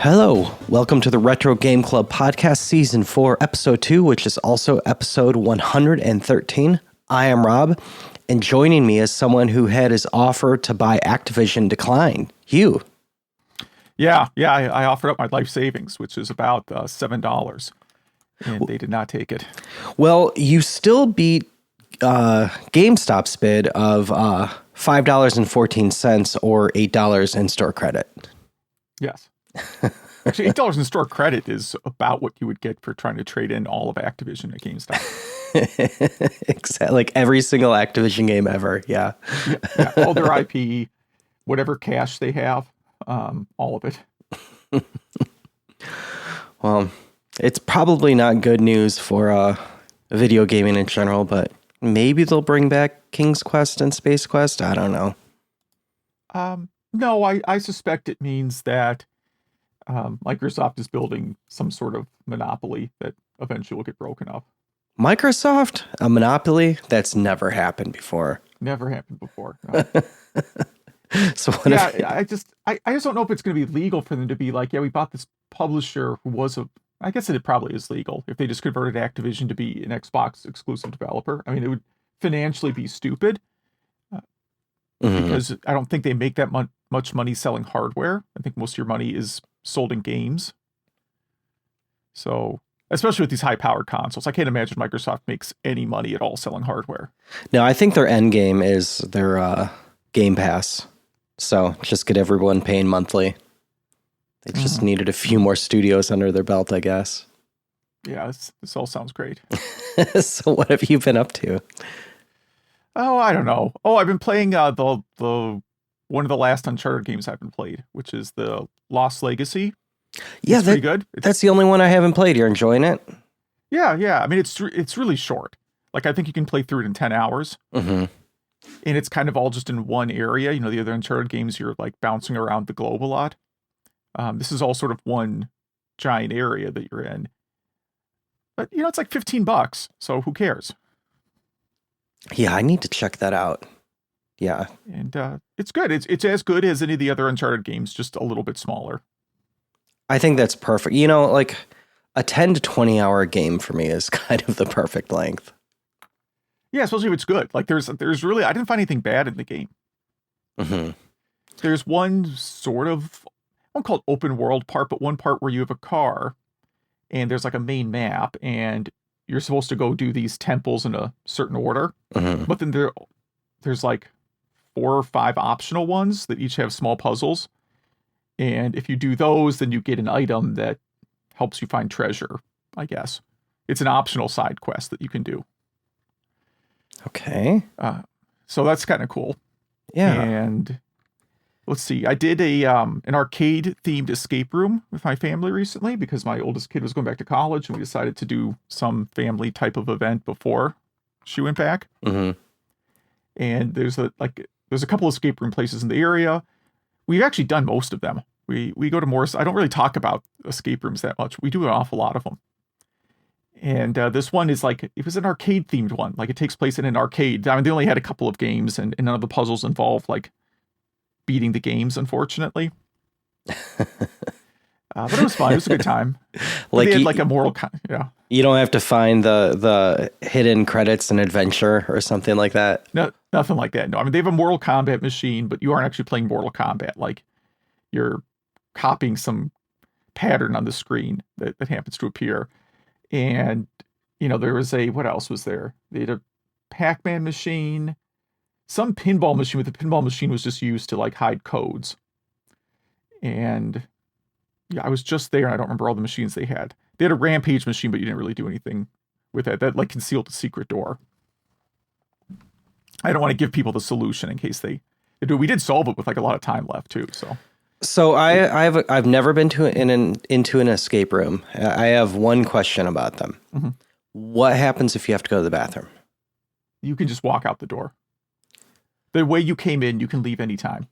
Hello, welcome to the Retro Game Club Podcast Season 4, Episode 2, which is also Episode 113. I am Rob, and joining me is someone who had his offer to buy Activision decline. Hugh. Yeah, I offered up my life savings, which is about $7, and they did not take it. Well, you still beat GameStop's bid of $5.14 or $8 in store credit. Yes. Actually, $8 in store credit is about what you would get for trying to trade in all of Activision at GameStop. Exactly, like every single Activision game ever, yeah. Yeah, all their IP, whatever cash they have, all of it. Well, it's probably not good news for video gaming in general, but maybe they'll bring back King's Quest and Space Quest. I don't know. No, I suspect it means that Microsoft is building some sort of monopoly that eventually will get broken up. Microsoft? A monopoly? That's never happened before. Never happened before. No. So what I just don't know if it's going to be legal for them to be like, yeah, we bought this publisher who was I guess it probably is legal if they just converted Activision to be an Xbox exclusive developer. I mean, it would financially be stupid because I don't think they make that much money selling hardware. I think most of your money is sold in games. So, especially with these high-powered consoles, I can't imagine Microsoft makes any money at all selling hardware. No, I think their end game is their Game Pass. So just get everyone paying monthly. They just needed a few more studios under their belt, I guess. Yeah, this all sounds great. So what have you been up to? Oh, I don't know. Oh, I've been playing the one of the last Uncharted games I've been played, which is the Lost Legacy. Yeah, it's pretty good. That's the only one I haven't played. You're enjoying it? Yeah. I mean, it's really short. Like, I think you can play through it in 10 hours. Mm-hmm. And it's kind of all just in one area. You know, the other Uncharted games, you're like bouncing around the globe a lot. This is all sort of one giant area that you're in. But, you know, it's like $15, so who cares? Yeah, I need to check that out. Yeah. And it's good. It's as good as any of the other Uncharted games, just a little bit smaller. I think that's perfect. You know, like a 10 to 20 hour game for me is kind of the perfect length. Yeah, especially if it's good. Like there's really, I didn't find anything bad in the game. Mm-hmm. There's one sort of, I won't call it open world part, but one part where you have a car and there's like a main map and you're supposed to go do these temples in a certain order. Mm-hmm. But then there's like 4 or 5 optional ones that each have small puzzles. And if you do those, then you get an item that helps you find treasure, I guess. It's an optional side quest that you can do. Okay. So that's kind of cool. Yeah. And let's see. I did an arcade-themed escape room with my family recently because my oldest kid was going back to college, and we decided to do some family type of event before she went back. Mm-hmm. And there's a couple of escape room places in the area. We've actually done most of them. We go to more. I don't really talk about escape rooms that much. We do an awful lot of them. And this one is like, it was an arcade themed one. Like, it takes place in an arcade. I mean, they only had a couple of games, and none of the puzzles involve like beating the games, unfortunately. But it was fun. It was a good time. Like, they had like a moral, yeah. You don't have to find the hidden credits and adventure or something like that. No, nothing like that. No, I mean, they have a Mortal Kombat machine, but you aren't actually playing Mortal Kombat. Like, you're copying some pattern on the screen that happens to appear. And, you know, there was what else was there? They had a Pac-Man machine, some pinball machine, but the pinball machine was just used to like hide codes. And yeah, I was just there and I don't remember all the machines they had. They had a Rampage machine, but you didn't really do anything with that. That like concealed a secret door. I don't want to give people the solution in case they do. We did solve it with like a lot of time left too. So I've never been into an escape room. I have one question about them. Mm-hmm. What happens if you have to go to the bathroom? You can just walk out the door. The way you came in, you can leave anytime.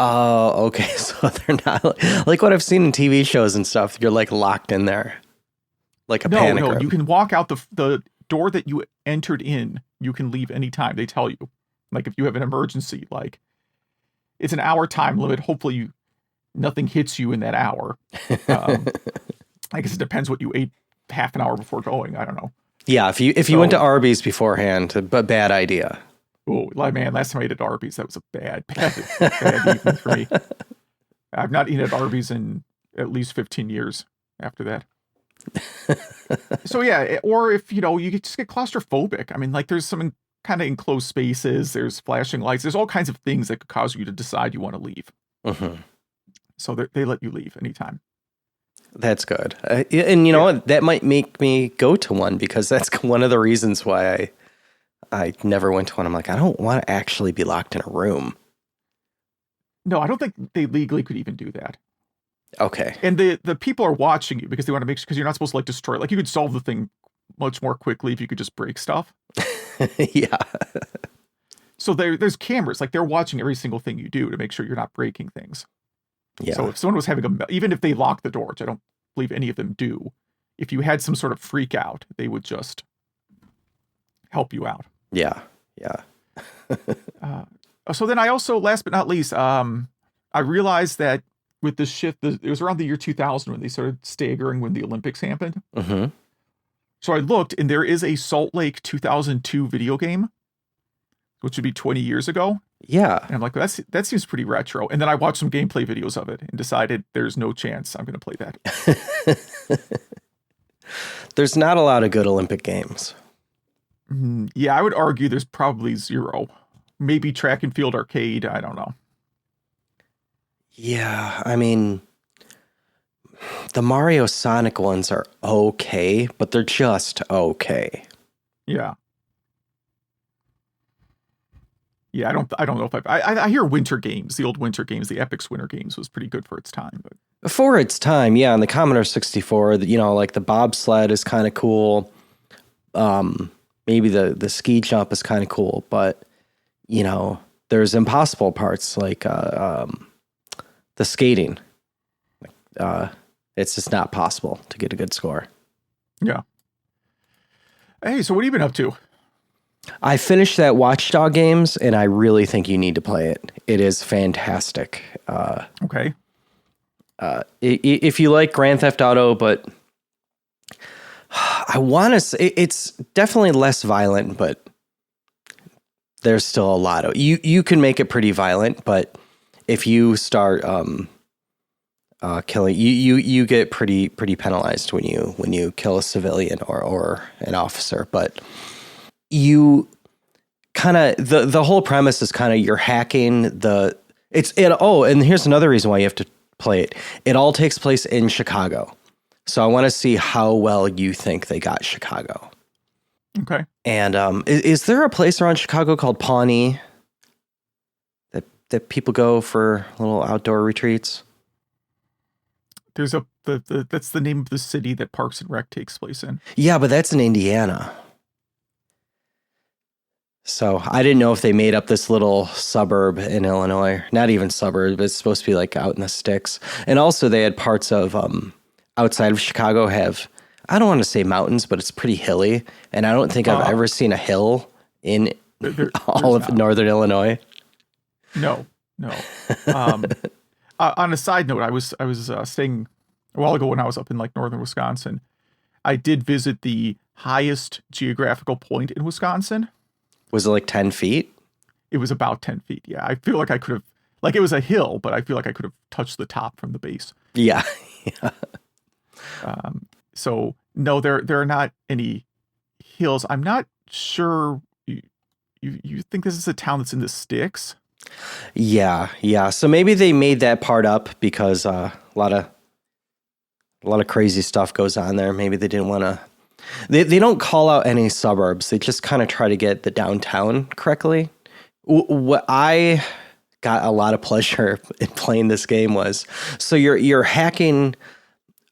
Oh, okay. So they're not like what I've seen in TV shows and stuff. You're like locked in there, like a panic room. No. You can walk out the door that you entered in. You can leave anytime. They tell you, like if you have an emergency, like it's an hour time limit. Hopefully nothing hits you in that hour. I guess it depends what you ate half an hour before going. I don't know. Yeah, if you went to Arby's beforehand, but bad idea. Oh, man, last time I ate at Arby's, that was a bad evening for me. I've not eaten at Arby's in at least 15 years after that. So yeah, or if, you just get claustrophobic. I mean, like there's some kind of enclosed spaces, there's flashing lights, there's all kinds of things that could cause you to decide you want to leave. Mm-hmm. So they let you leave anytime. That's good. And you know what? That might make me go to one, because that's one of the reasons why I never went to one. I'm like, I don't want to actually be locked in a room. No, I don't think they legally could even do that. Okay. And the people are watching you because they want to make sure, because you're not supposed to like destroy. Like you could solve the thing much more quickly if you could just break stuff. Yeah. So there's cameras, like they're watching every single thing you do to make sure you're not breaking things. Yeah. So if someone was having even if they lock the door, which I don't believe any of them do, if you had some sort of freak out, they would just help you out. Yeah. Yeah. So then I also, last but not least, I realized that with the shift, it was around the year 2000 when they started staggering when the Olympics happened. Mm-hmm. So I looked, and there is a Salt Lake 2002 video game, which would be 20 years ago. Yeah. And I'm like, that seems pretty retro. And then I watched some gameplay videos of it and decided there's no chance I'm going to play that. There's not a lot of good Olympic games. Yeah, I would argue there's probably zero. Maybe Track and Field Arcade. I don't know. Yeah, I mean, the Mario Sonic ones are okay, but they're just okay. Yeah. Yeah, I don't know if I hear Winter Games, the old Winter Games, the Epix Winter Games was pretty good for its time. But for its time, yeah, on the Commodore 64, like the bobsled is kind of cool. Maybe the ski jump is kind of cool, but there's impossible parts like the skating. It's just not possible to get a good score. Yeah. Hey, so what have you been up to? I finished that Watchdog games, and I really think you need to play it. It is fantastic. Okay. If you like Grand Theft Auto, but I want to say it's definitely less violent, but there's still a lot of you can make it pretty violent, but if you start killing, you get pretty penalized when you kill a civilian or an officer. But you kind of the whole premise is kind of you're hacking and here's another reason why you have to play it. It all takes place in Chicago. So I want to see how well you think they got Chicago. Okay. And is there a place around Chicago called Pawnee that people go for little outdoor retreats? There's that's the name of the city that Parks and Rec takes place in. Yeah, but that's in Indiana. So I didn't know if they made up this little suburb in Illinois. Not even suburb, but it's supposed to be like out in the sticks. And also they had parts of outside of Chicago have, I don't want to say mountains, but it's pretty hilly. And I don't think I've ever seen a hill in all of northern Illinois. No. On a side note, I was staying a while ago when I was up in like northern Wisconsin. I did visit the highest geographical point in Wisconsin. Was it like 10 feet? It was about 10 feet. Yeah. I feel like I could have, like it was a hill, but I feel like I could have touched the top from the base. Yeah. So no, there are not any hills. I'm not sure. You think this is a town that's in the sticks? Yeah. So maybe they made that part up because a lot of crazy stuff goes on there. Maybe they didn't want to. They don't call out any suburbs. They just kind of try to get the downtown correctly. What I got a lot of pleasure in playing this game was, so you're hacking.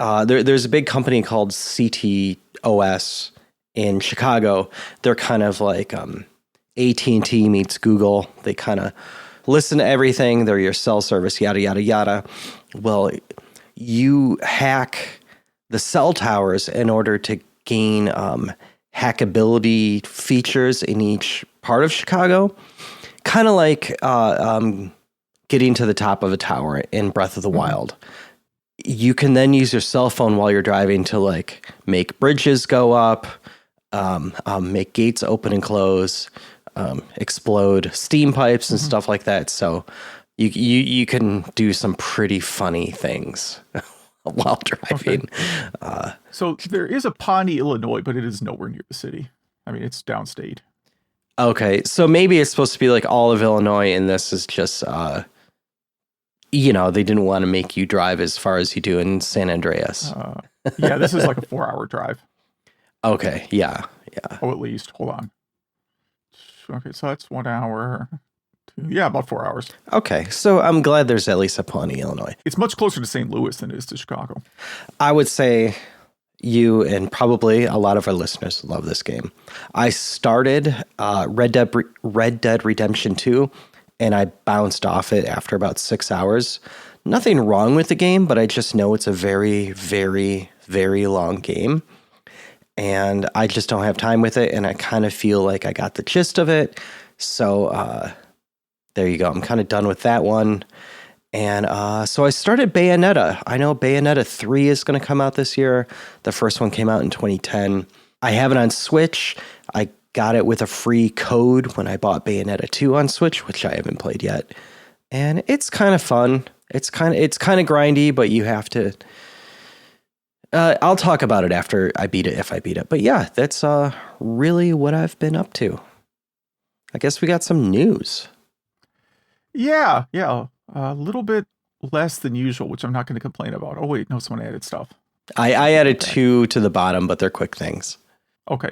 There's a big company called CTOS in Chicago. They're kind of like AT&T meets Google. They kind of listen to everything. They're your cell service, yada, yada, yada. Well, you hack the cell towers in order to gain hackability features in each part of Chicago. Kind of like getting to the top of a tower in Breath of the Wild. You can then use your cell phone while you're driving to like make bridges go up, make gates open and close, explode steam pipes and stuff like that. So you can do some pretty funny things while driving. Okay. So there is a Pawnee, Illinois, but it is nowhere near the city. I mean, it's downstate. Okay, so maybe it's supposed to be like all of Illinois, and this is just, they didn't want to make you drive as far as you do in San Andreas. Yeah, this is like a 4-hour drive. Okay, yeah. Oh, at least. Hold on. Okay, so that's 1 hour. Yeah, about 4 hours. Okay, so I'm glad there's at least a Pawnee, Illinois. It's much closer to St. Louis than it is to Chicago. I would say you and probably a lot of our listeners love this game. I started Red Dead Redemption 2, and I bounced off it after about 6 hours. Nothing wrong with the game, but I just know it's a very, very, very long game. And I just don't have time with it, and I kind of feel like I got the gist of it. So there you go. I'm kind of done with that one. And so I started Bayonetta. I know Bayonetta 3 is going to come out this year. The first one came out in 2010. I have it on Switch. I got it with a free code when I bought Bayonetta 2 on Switch, which I haven't played yet. And it's kind of fun. It's kind of grindy, but you have to... I'll talk about it after I beat it, if I beat it. But yeah, that's really what I've been up to. I guess we got some news. Yeah. A little bit less than usual, which I'm not going to complain about. Oh, wait, no, someone added stuff. I added 2 to the bottom, but they're quick things. Okay.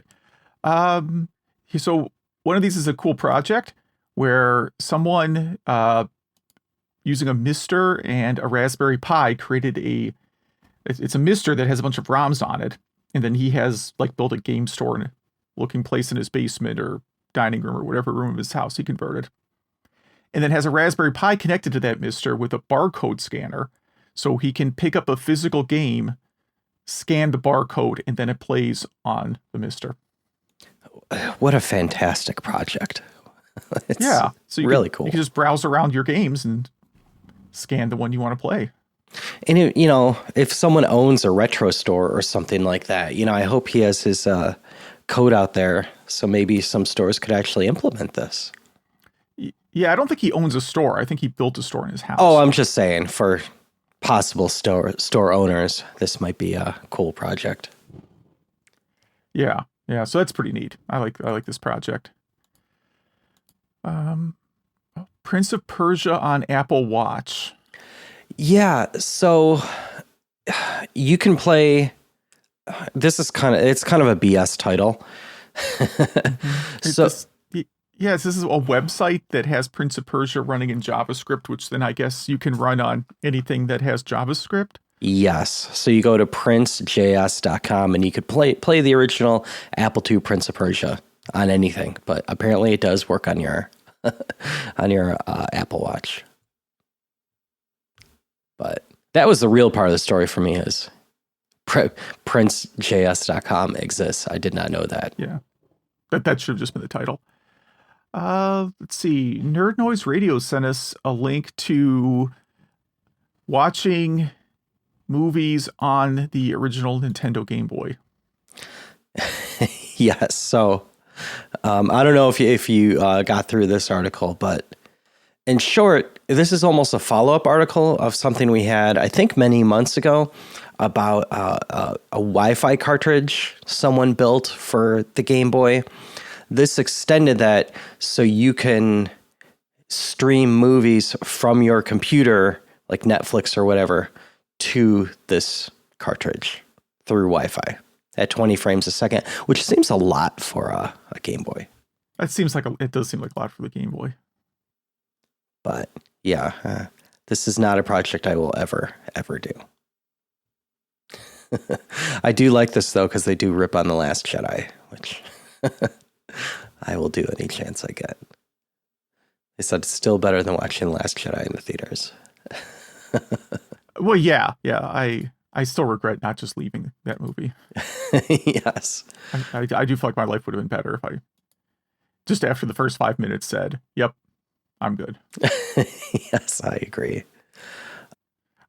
So one of these is a cool project where someone using a MiSTER and a Raspberry Pi created it's a MiSTER that has a bunch of ROMs on it. And then he has like built a game store and looking place in his basement or dining room or whatever room of his house he converted. And then has a Raspberry Pi connected to that MiSTER with a barcode scanner. So he can pick up a physical game, scan the barcode, and then it plays on the MiSTER. What a fantastic project. It's so really cool. You can just browse around your games and scan the one you want to play. And, if someone owns a retro store or something like that, I hope he has his code out there. So maybe some stores could actually implement this. Yeah, I don't think he owns a store. I think he built a store in his house. Oh, I'm just saying for possible store owners, this might be a cool project. Yeah. So that's pretty neat. I like this project. Prince of Persia on Apple Watch. Yeah, so you can play. This is kind of a BS title. This is a website that has Prince of Persia running in JavaScript, which then I guess you can run on anything that has JavaScript. Yes. So you go to princejs.com and you could play the original Apple II Prince of Persia on anything, but apparently it does work on your Apple Watch. But that was the real part of the story for me is princejs.com exists. I did not know that. Yeah. That should have just been the title. Let's see. Nerd Noise Radio sent us a link to watching movies on the original Nintendo Game Boy. Yes. So I don't know if you got through this article, but in short, this is almost a follow-up article of something we had, I think, many months ago about a Wi-Fi cartridge someone built for the Game Boy. This extended that so you can stream movies from your computer, like Netflix or whatever, to this cartridge through Wi-Fi at 20 frames a second, which seems a lot for a Game Boy. It does seem like a lot for the Game Boy. But yeah, this is not a project I will ever do. I do like this though, because they do rip on The Last Jedi, which I will do any chance I get. They said it's still better than watching The Last Jedi in the theaters. Well, yeah. I still regret not just leaving that movie. Yes. I do feel like my life would have been better if I just after the first 5 minutes said, "Yep, I'm good. Yes, I agree.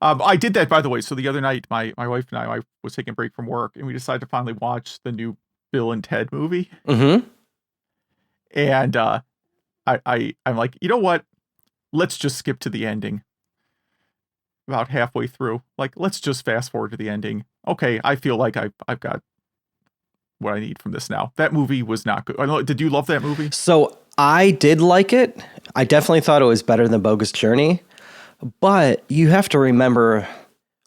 I did that, by the way. So the other night, my wife and I was taking a break from work, and we decided to finally watch the new Bill and Ted movie. Mm-hmm. And I'm like, you know what? Let's just skip to the ending. About halfway through, like, let's just fast forward to the ending. Okay, I feel like I've got what I need from this now. That movie was not good. I know, did you love that movie? So I did like it. I definitely thought it was better than Bogus Journey. But you have to remember,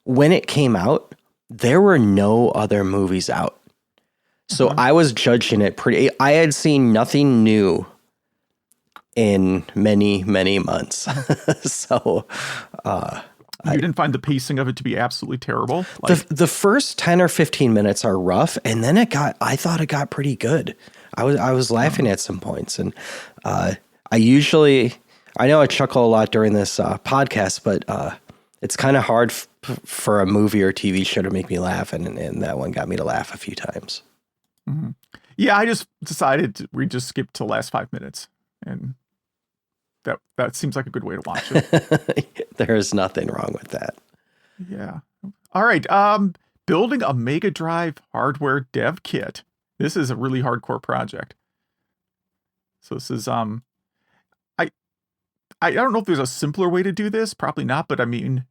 when it came out, there were no other movies out. So I was judging it I had seen nothing new in many, many months. So You didn't find the pacing of it to be absolutely terrible? the first 10 or 15 minutes are rough, and then I thought it got pretty good. I was laughing at some points, and I know I chuckle a lot during this podcast, but it's kind of hard for a movie or TV show to make me laugh, and that one got me to laugh a few times. Mm-hmm. Yeah, I just decided we just skipped to the last 5 minutes, and that seems like a good way to watch it. There is nothing wrong with that. Yeah. All right. Building a Mega Drive hardware dev kit. This is a really hardcore project. So this is I don't know if there's a simpler way to do this. Probably not, but I mean,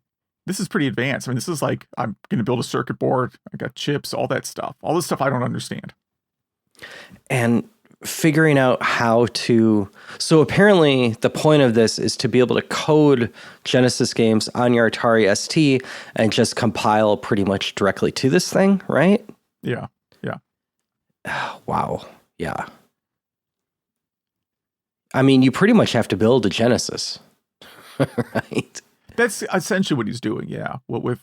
this is pretty advanced. I mean, this is like, I'm going to build a circuit board. I got chips, all that stuff. All this stuff I don't understand. And figuring out how to... So apparently the point of this is to be able to code Genesis games on your Atari ST and just compile pretty much directly to this thing, right? Yeah. Yeah. Wow. Yeah. I mean, you pretty much have to build a Genesis, right? That's essentially what he's doing. Yeah. Well, with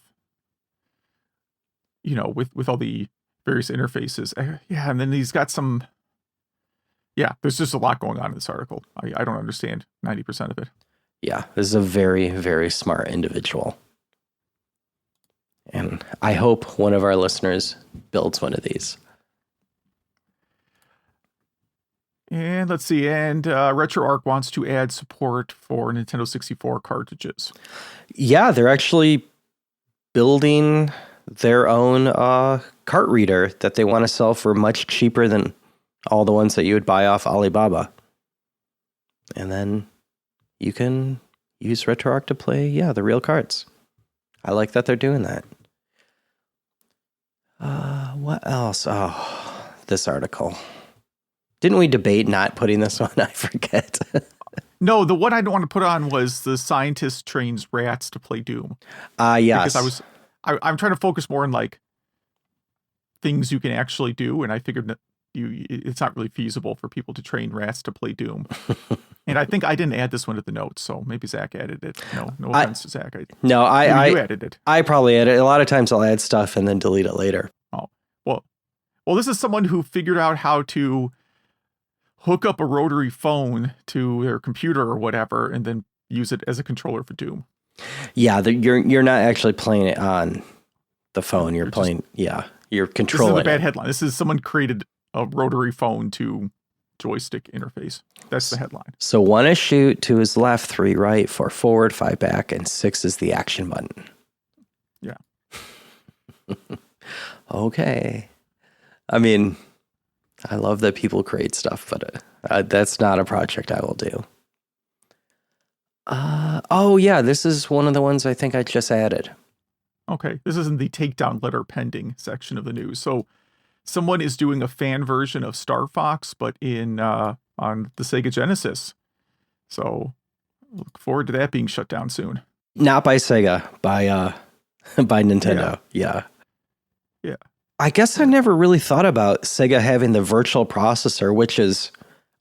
all the various interfaces. Yeah. And then he's got some... Yeah, there's just a lot going on in this article. I don't understand 90% of it. Yeah, this is a very, very smart individual. And I hope one of our listeners builds one of these. And let's see. And RetroArch wants to add support for Nintendo 64 cartridges. Yeah, they're actually building their own cart reader that they want to sell for much cheaper than all the ones that you would buy off Alibaba. And then you can use RetroArch to play, the real carts. I like that they're doing that. What else? Oh, this article. Didn't we debate not putting this one? I forget. No, the one I don't want to put on was the scientist trains rats to play Doom. Yes. Because I'm trying to focus more on like things you can actually do, and I figured that it's not really feasible for people to train rats to play Doom. And I think I didn't add this one to the notes, so maybe Zach added it. No offense to Zach. You added it. I probably added it. A lot of times I'll add stuff and then delete it later. Oh, well, this is someone who figured out how to hook up a rotary phone to their computer or whatever, and then use it as a controller for Doom. Yeah, you're not actually playing it on the phone. You're controlling. This is a bad headline. This is someone created a rotary phone to joystick interface. That's the headline. So 1 is shoot, 2 is left, 3 right, 4 forward, 5 back, and 6 is the action button. Yeah. Okay. I mean, I love that people create stuff, but that's not a project I will do. This is one of the ones I think I just added. Okay. This is in the takedown letter pending section of the news. So someone is doing a fan version of Star Fox, but on the Sega Genesis. So look forward to that being shut down soon. Not by Sega, by Nintendo. Yeah. I guess I never really thought about Sega having the virtual processor, which is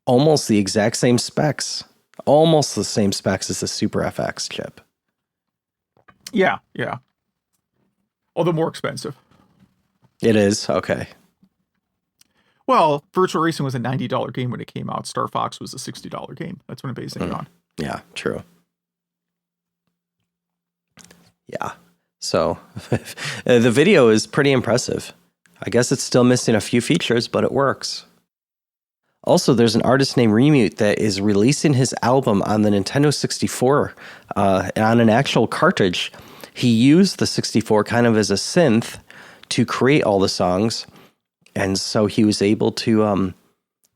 almost the exact same specs. Almost the same specs as the Super FX chip. Yeah. Although more expensive. It is? Okay. Well, Virtual Racing was a $90 game when it came out. Star Fox was a $60 game. That's what I'm basing it on. Yeah, true. Yeah. So the video is pretty impressive. I guess it's still missing a few features, but it works. Also, there's an artist named Remute that is releasing his album on the Nintendo 64 on an actual cartridge. He used the 64 kind of as a synth to create all the songs, and so he was able to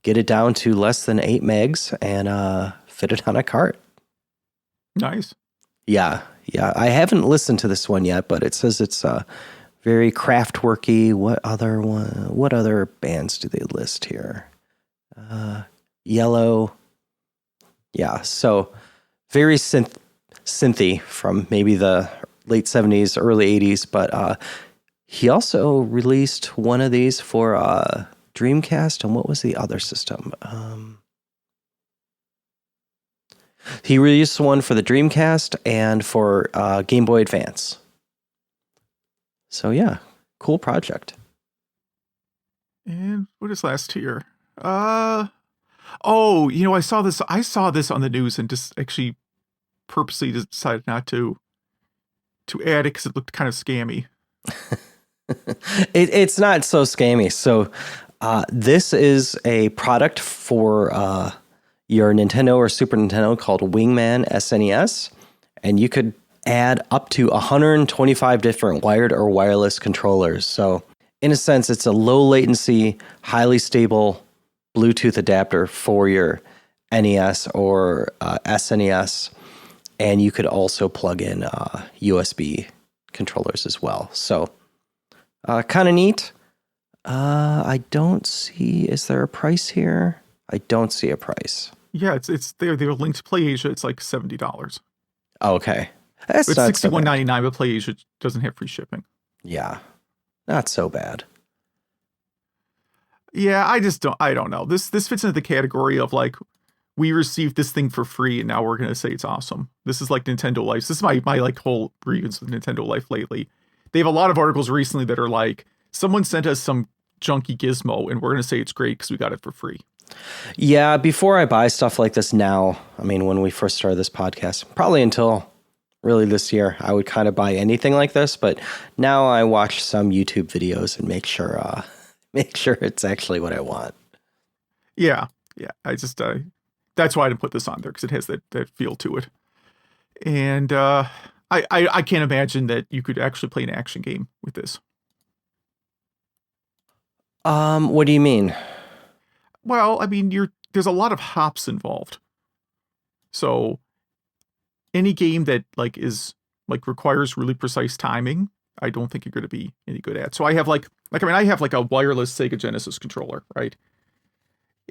get it down to less than 8 megs and fit it on a cart. Nice. Yeah. I haven't listened to this one yet, but it says it's very craftworky. What other bands do they list here? Yellow. Yeah, so very synthy from maybe the late 70s, early 80s, but he also released one of these for Dreamcast, and what was the other system? He released one for the Dreamcast and for Game Boy Advance. So yeah, cool project. And what is last here? I saw this on the news and just actually purposely decided not to add it because it looked kind of scammy. It's not so scammy. So this is a product for your Nintendo or Super Nintendo called Wingman SNES, and you could add up to 125 different wired or wireless controllers. So in a sense, it's a low latency, highly stable Bluetooth adapter for your NES or SNES, and you could also plug in USB controllers as well. So kind of neat. I don't see, is there a price here? I don't see a price. Yeah, it's they're linked to PlayAsia. It's like $70. Okay. That's it's not $61.99, but PlayAsia doesn't have free shipping. Yeah. Not so bad. Yeah, I don't know. This fits into the category of like, we received this thing for free and now we're going to say it's awesome. This is like Nintendo Life. This is my like whole grievance with Nintendo Life lately. They have a lot of articles recently that are like, someone sent us some junky gizmo and we're going to say it's great because we got it for free. Yeah, before I buy stuff like this now, I mean, when we first started this podcast, probably until really this year, I would kind of buy anything like this. But now I watch some YouTube videos and make sure it's actually what I want. Yeah. I just that's why I didn't put this on there, because it has that feel to it. And I can't imagine that you could actually play an action game with this. What do you mean? Well, I mean, there's a lot of hops involved. So any game that like is like requires really precise timing, I don't think you're going to be any good at. So I have I have like a wireless Sega Genesis controller, right?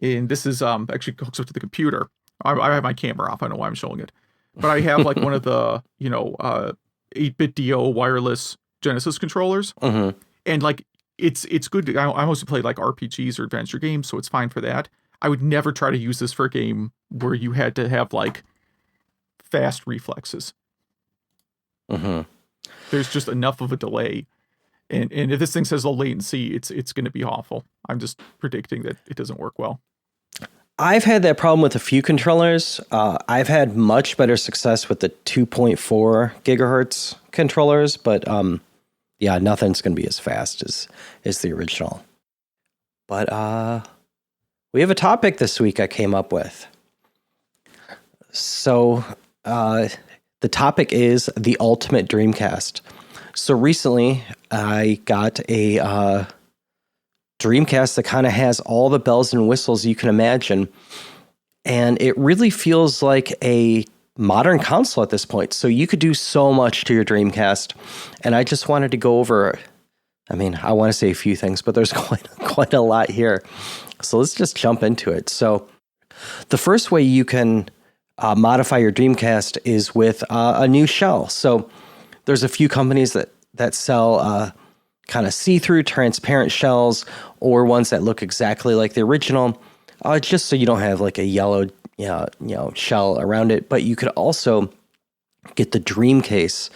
And this is actually hooks up to the computer. I have my camera off. I don't know why I'm showing it, but I have like one of the 8-bit DO wireless Genesis controllers, and like it's good. I mostly play like RPGs or adventure games, so it's fine for that. I would never try to use this for a game where you had to have like fast reflexes. There's just enough of a delay, and if this thing says low latency, it's going to be awful. I'm just predicting that it doesn't work well. I've had that problem with a few controllers. I've had much better success with the 2.4 gigahertz controllers, but yeah, nothing's going to be as fast as the original. But we have a topic this week I came up with. So the topic is the ultimate Dreamcast. So recently I got a Dreamcast that kind of has all the bells and whistles you can imagine. And it really feels like a modern console at this point. So you could do so much to your Dreamcast. And I just wanted to go over, I mean, I want to say a few things, but there's quite a lot here. So let's just jump into it. So the first way you can modify your Dreamcast is with a new shell. So there's a few companies that sell kind of see-through transparent shells, or ones that look exactly like the original, just so you don't have like a yellow shell around it. But you could also get the Dreamcase,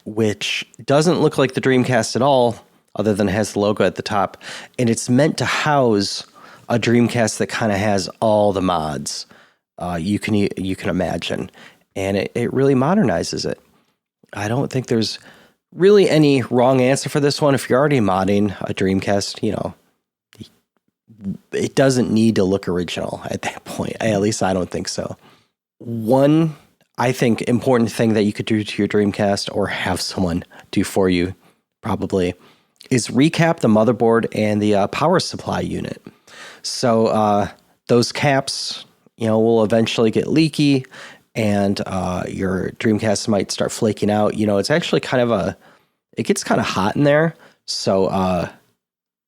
which doesn't look like the Dreamcast at all, other than it has the logo at the top, and it's meant to house a Dreamcast that kind of has all the mods you can imagine, and it really modernizes it. I don't think there's really any wrong answer for this one. If you're already modding a Dreamcast, it doesn't need to look original at that point. At least I don't think so. One, I think, important thing that you could do to your Dreamcast, or have someone do for you probably, is recap the motherboard and the power supply unit. So those caps, will eventually get leaky, and your Dreamcast might start flaking out. It's actually it gets kind of hot in there, so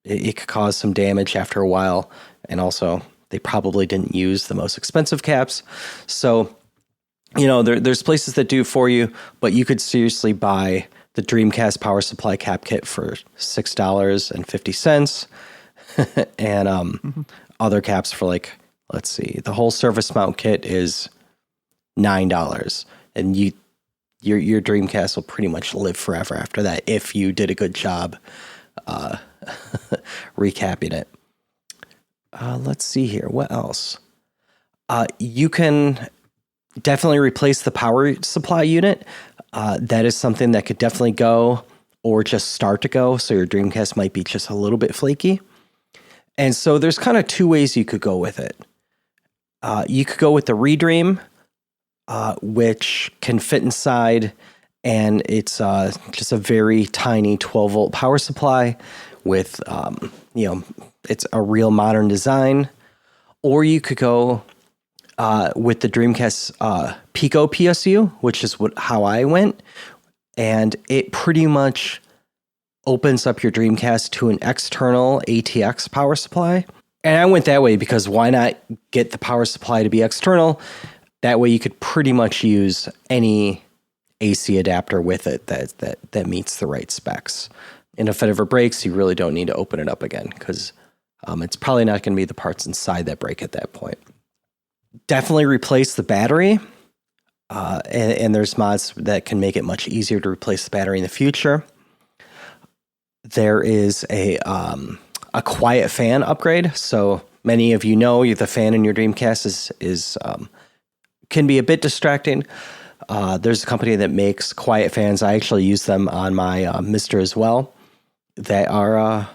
it could cause some damage after a while. And also, they probably didn't use the most expensive caps. So, there's places that do for you, but you could seriously buy the Dreamcast power supply cap kit for $6.50. And other caps for let's see, the whole surface mount kit is $9. And your Dreamcast will pretty much live forever after that if you did a good job recapping it. Let's see here. What else? You can definitely replace the power supply unit. That is something that could definitely go, or just start to go. So your Dreamcast might be just a little bit flaky. And so there's kind of two ways you could go with it. You could go with the Redream, which can fit inside, and it's just a very tiny 12-volt power supply with, it's a real modern design. Or you could go with the Dreamcast Pico PSU, which is how I went, and it pretty much opens up your Dreamcast to an external ATX power supply. And I went that way because why not get the power supply to be external? That way you could pretty much use any AC adapter with it that meets the right specs. And if it ever breaks, you really don't need to open it up again, because it's probably not going to be the parts inside that break at that point. Definitely replace the battery. And there's mods that can make it much easier to replace the battery in the future. There is a quiet fan upgrade. So many of you know the fan in your Dreamcast is can be a bit distracting. There's a company that makes quiet fans. I actually use them on my MiSTER as well. That are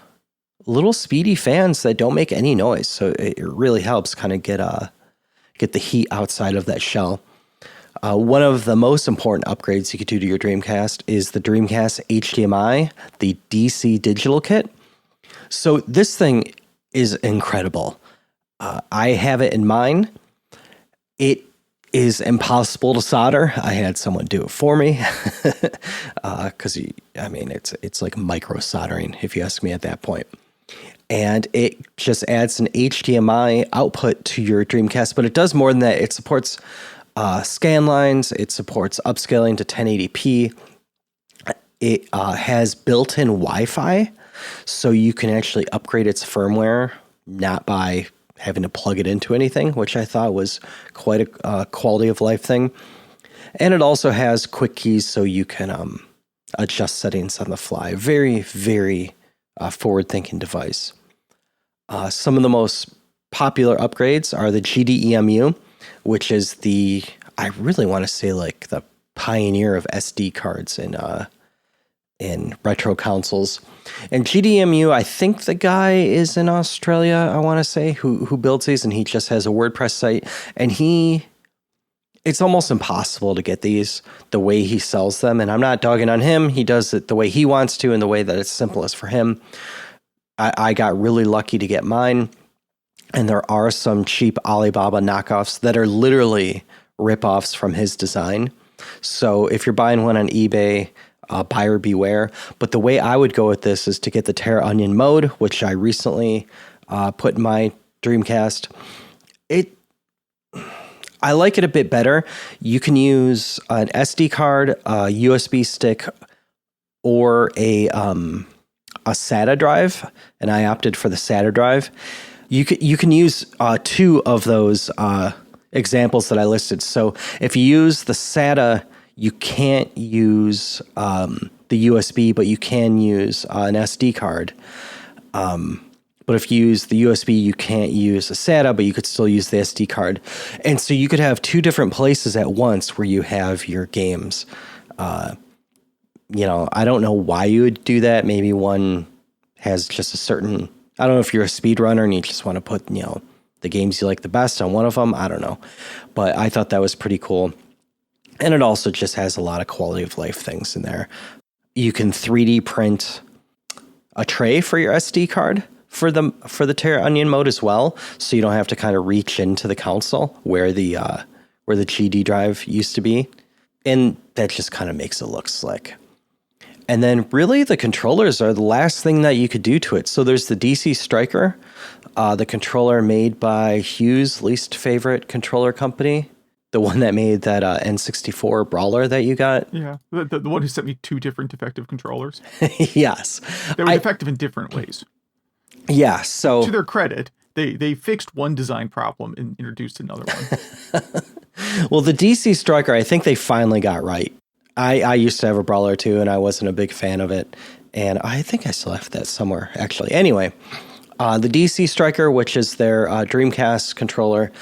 little speedy fans that don't make any noise. So it really helps kind of get the heat outside of that shell. One of the most important upgrades you could do to your Dreamcast is the Dreamcast HDMI, the DC digital kit. So this thing is incredible. I have it in mine. It is impossible to solder. I had someone do it for me because it's like micro soldering, if you ask me at that point. And it just adds an HDMI output to your Dreamcast, but it does more than that. It supports scan lines. It supports upscaling to 1080p. It has built-in Wi-Fi, so you can actually upgrade its firmware, not by having to plug it into anything, which I thought was quite a quality of life thing. And it also has quick keys, so you can adjust settings on the fly. Very, very forward-thinking device. Some of the most popular upgrades are the GDEMU, which is I really want to say the pioneer of SD cards in retro consoles. And GDEMU, I think the guy is in Australia, I want to say, who builds these, and he just has a WordPress site. And it's almost impossible to get these the way he sells them. And I'm not dogging on him. He does it the way he wants to and the way that it's simplest for him. I got really lucky to get mine. And there are some cheap Alibaba knockoffs that are literally ripoffs from his design. So if you're buying one on eBay, buyer beware. But the way I would go with this is to get the Terra Onion mode, which I recently put in my Dreamcast. I like it a bit better. You can use an SD card, a USB stick, or a SATA drive, and I opted for the SATA drive. You can use two of those examples that I listed. So if you use the SATA, you can't use the USB, but you can use an SD card. But if you use the USB, you can't use a SATA, but you could still use the SD card. And so you could have two different places at once where you have your games. I don't know why you would do that. Maybe one has just a certain I don't know if you're a speedrunner and you just want to put, the games you like the best on one of them. I don't know. But I thought that was pretty cool. And it also just has a lot of quality of life things in there. You can 3D print a tray for your SD card for the Terra Onion mode as well, so you don't have to kind of reach into the console where the GD drive used to be, and that just kind of makes it look slick. And then really the controllers are the last thing that you could do to it. So there's the DC Striker, the controller made by Hugh's least favorite controller company. The one that made that N64 brawler that you got? Yeah, the one who sent me 2 different defective controllers. Yes. They were defective in different ways. Yeah, so... To their credit, they fixed one design problem and introduced another one. Well, the DC Striker, I think they finally got right. I used to have a brawler too, and I wasn't a big fan of it. And I think I still have that somewhere, actually. Anyway, the DC Striker, which is their Dreamcast controller...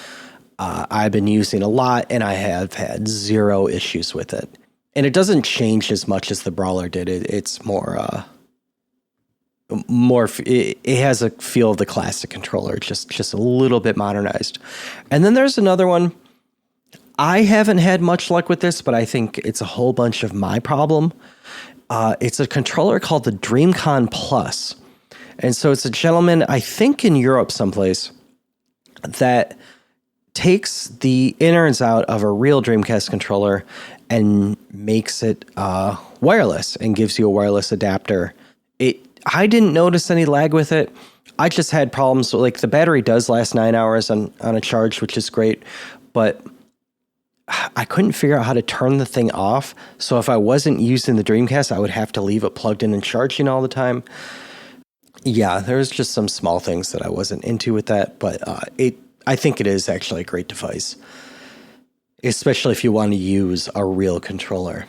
I've been using a lot, and I have had 0 issues with it. And it doesn't change as much as the Brawler did. It's more, it has a feel of the classic controller, just a little bit modernized. And then there's another one. I haven't had much luck with this, but I think it's a whole bunch of my problem. It's a controller called the Dreamcon Plus. And so it's a gentleman, I think in Europe someplace, that takes the innards out of a real Dreamcast controller and makes it wireless and gives you a wireless adapter. I didn't notice any lag with it. I just had problems. Like the battery does last 9 hours on a charge, which is great, but I couldn't figure out how to turn the thing off. So if I wasn't using the Dreamcast, I would have to leave it plugged in and charging all the time. Yeah, there's just some small things that I wasn't into with that, but I think it is actually a great device, especially if you want to use a real controller.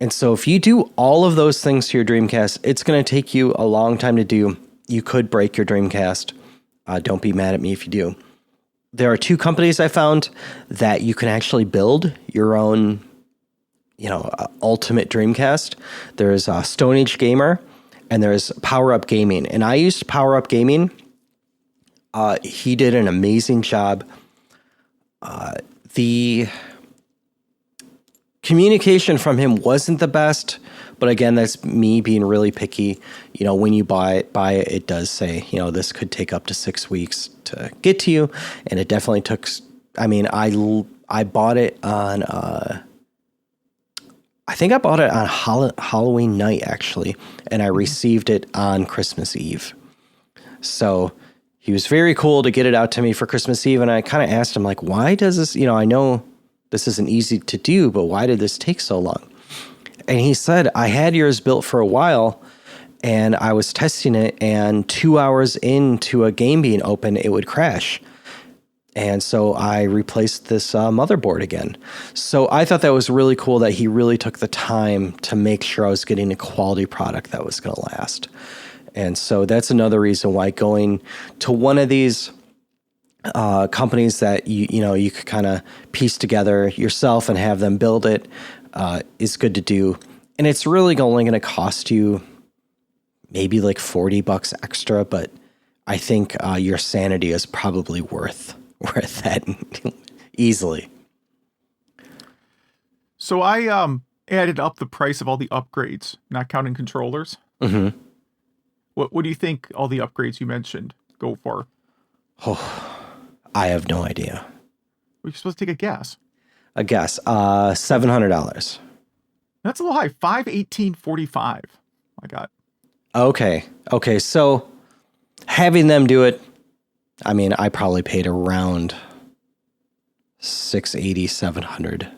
And so if you do all of those things to your Dreamcast, it's going to take you a long time to do. You could break your Dreamcast. Don't be mad at me if you do. There are 2 companies I found that you can actually build your own, ultimate Dreamcast. There's Stone Age Gamer and there's Power Up Gaming. And I used Power Up Gaming. He did an amazing job. The communication from him wasn't the best, but again, that's me being really picky. When you buy it, it does say, this could take up to 6 weeks to get to you. And it definitely took, I bought it on, I think I bought it on Halloween night, actually, and I received it on Christmas Eve. So he was very cool to get it out to me for Christmas Eve, and I kind of asked him, like, why does this, I know this isn't easy to do, but why did this take so long? And he said, I had yours built for a while, and I was testing it, and 2 hours into a game being open, it would crash. And so I replaced this motherboard again. So I thought that was really cool that he really took the time to make sure I was getting a quality product that was going to last. And so that's another reason why going to one of these companies that you could kind of piece together yourself and have them build it is good to do. And it's really only going to cost you maybe like $40 extra, but I think your sanity is probably worth that easily. So I added up the price of all the upgrades, not counting controllers. Mm-hmm. What do you think all the upgrades you mentioned go for? Oh, I have no idea. We're supposed to take a guess. A guess. $700. That's a little high. $518.45. I got. Okay. So having them do it, I probably paid around $680, $700.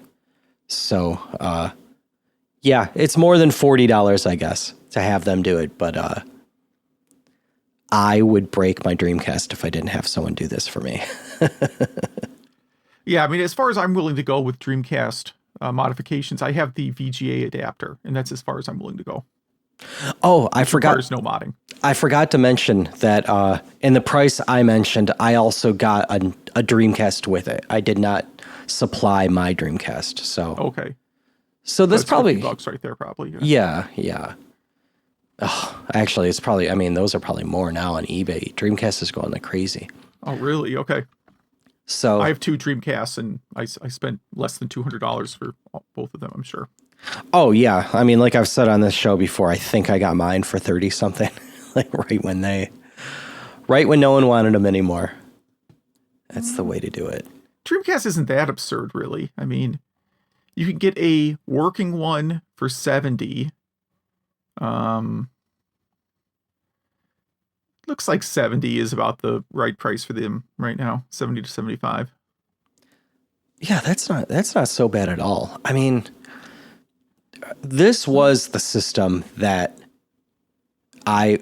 So, yeah, it's more than $40, I guess, to have them do it. But I would break my Dreamcast if I didn't have someone do this for me. Yeah, as far as I'm willing to go with Dreamcast modifications, I have the VGA adapter, and that's as far as I'm willing to go. Oh, I forgot. Requires no modding. I forgot to mention that in the price I mentioned, I also got a Dreamcast with it. I did not supply my Dreamcast, so okay. So that's probably $50 right there, probably. Yeah. Oh, actually, it's probably, I mean, those are probably more now on eBay. Dreamcast is going like crazy. Oh, really? Okay. I So, have two Dreamcasts, and I spent less than $200 for both of them, I'm sure. oh yeah, I mean, like I've said on this show before, I think I got mine for 30 something, like right when no one wanted them anymore. That's the way to do it. Dreamcast isn't that absurd, really. I mean, you can get a working one for 70. Looks like 70 is about the right price for them right now, 70 to 75. Yeah, that's not so bad at all. I mean, this was the system that I,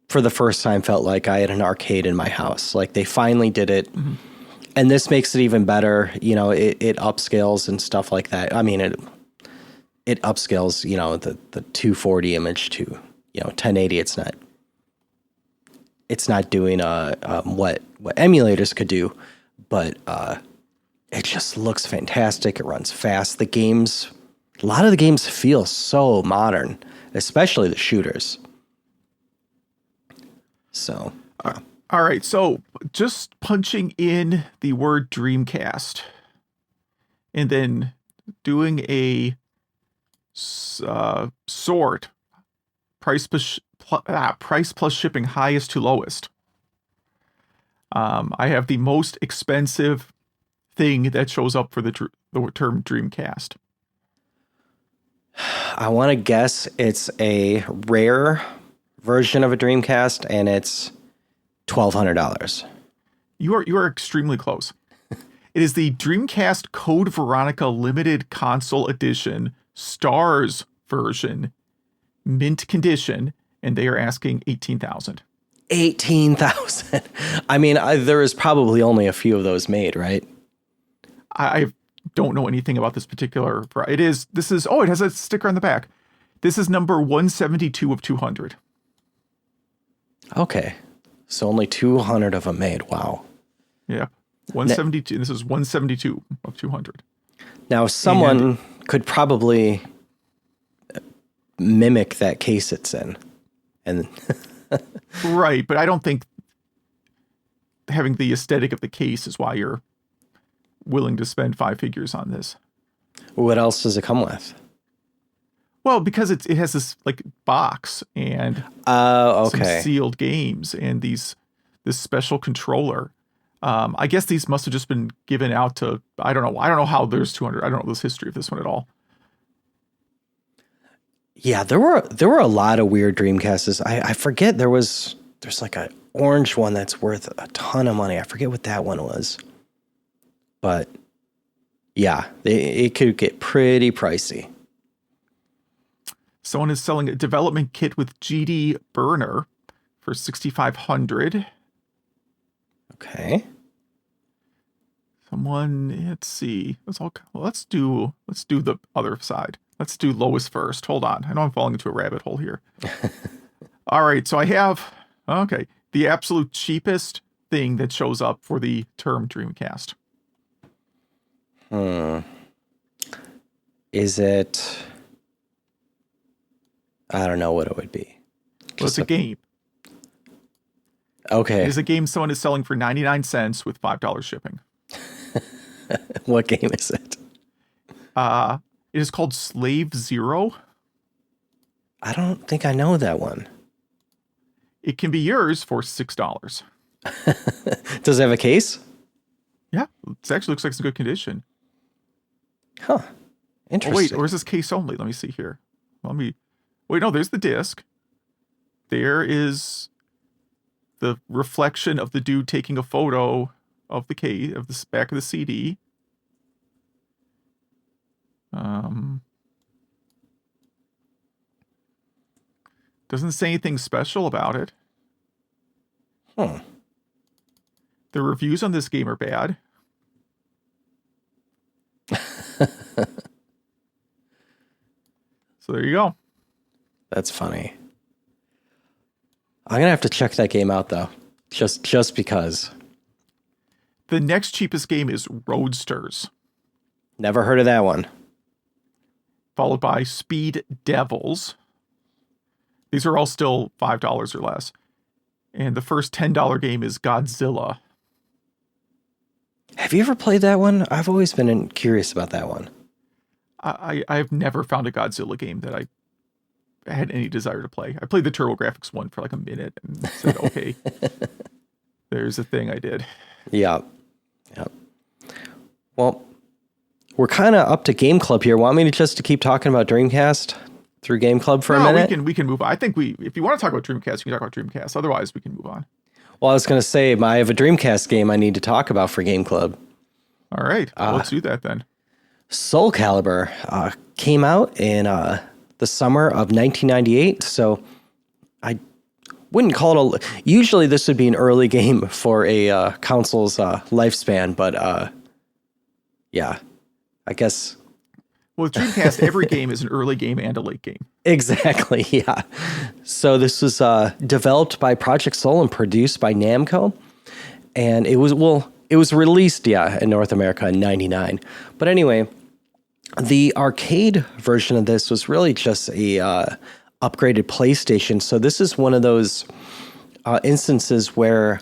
for the first time, felt like I had an arcade in my house. Like they finally did it. And this makes it even better. You know, it upscales and stuff like that. I mean, it upscales, you know, the 240 image to, 1080. It's not doing what emulators could do, but it just looks fantastic. It runs fast. A lot of the games feel so modern, especially the shooters. So, yeah. All right, so just punching in the word Dreamcast and then doing a sort price plus shipping highest to lowest. I have the most expensive thing that shows up for the term Dreamcast. I want to guess it's a rare version of a Dreamcast, and it's $1,200. You are extremely close. It is the Dreamcast Code Veronica Limited Console Edition Stars version, mint condition, and they are asking $18,000. 18,000. I mean, there is probably only a few of those made, right? I don't know anything about this particular. It has a sticker on the back. This is number 172 of 200. Okay. So only 200 of them made. Wow. Yeah. 172. This is 172 of 200. Now, someone could probably mimic that case it's in. And right, but I don't think having the aesthetic of the case is why you're willing to spend five figures on this. What else does it come with? Well, because it has this like box and some sealed games and this special controller. I guess these must have just been given out to, I don't know how there's 200. I don't know this history of this one at all. Yeah, there were a lot of weird Dreamcasts. I forget there's like an orange one that's worth a ton of money. I forget what that one was. But yeah, it could get pretty pricey. Someone is selling a development kit with GD burner for $6,500. Okay. Someone, let's see. Let's do the other side. Let's do lowest first. Hold on. I know I'm falling into a rabbit hole here. All right. So I have, the absolute cheapest thing that shows up for the term Dreamcast. Is it, I don't know what it would be. Well, it's a game. Okay. It is a game someone is selling for 99 cents with $5 shipping. What game is it? It is called Slave Zero. I don't think I know that one. It can be yours for $6. Does it have a case? Yeah, it actually looks like it's in good condition. Huh. Interesting. Oh, wait, or is this case only? Let me see here. Wait, no, there's the disc. There is the reflection of the dude taking a photo of the case, of the back of the CD. Doesn't say anything special about it. Huh. The reviews on this game are bad. So there you go. That's funny. I'm gonna have to check that game out though, just because. The next cheapest game is Roadsters. Never heard of that one. Followed by Speed Devils. These are all still $5 or less. And the first $10 game is Godzilla. Have you ever played that one? I've always been curious about that one. I've never found a Godzilla game that I had any desire to play. I played the TurboGrafx one for like a minute and said, okay, there's a thing I did. Yeah. Well, we're kind of up to Game Club here. Want me to just keep talking about Dreamcast through Game Club for a minute? We can move on. I think if you want to talk about Dreamcast, you can talk about Dreamcast. Otherwise, we can move on. Well, I was going to say, I have a Dreamcast game I need to talk about for Game Club. All right. Let's do that then. Soulcalibur came out in the summer of 1998, so I wouldn't call it usually this would be an early game for a console's lifespan, but yeah, I guess. Well, with Dreamcast, every game is an early game and a late game. Exactly, yeah. So this was developed by Project Soul and produced by Namco, and it was released, in North America in 99. But anyway, the arcade version of this was really just a upgraded PlayStation. So this is one of those instances where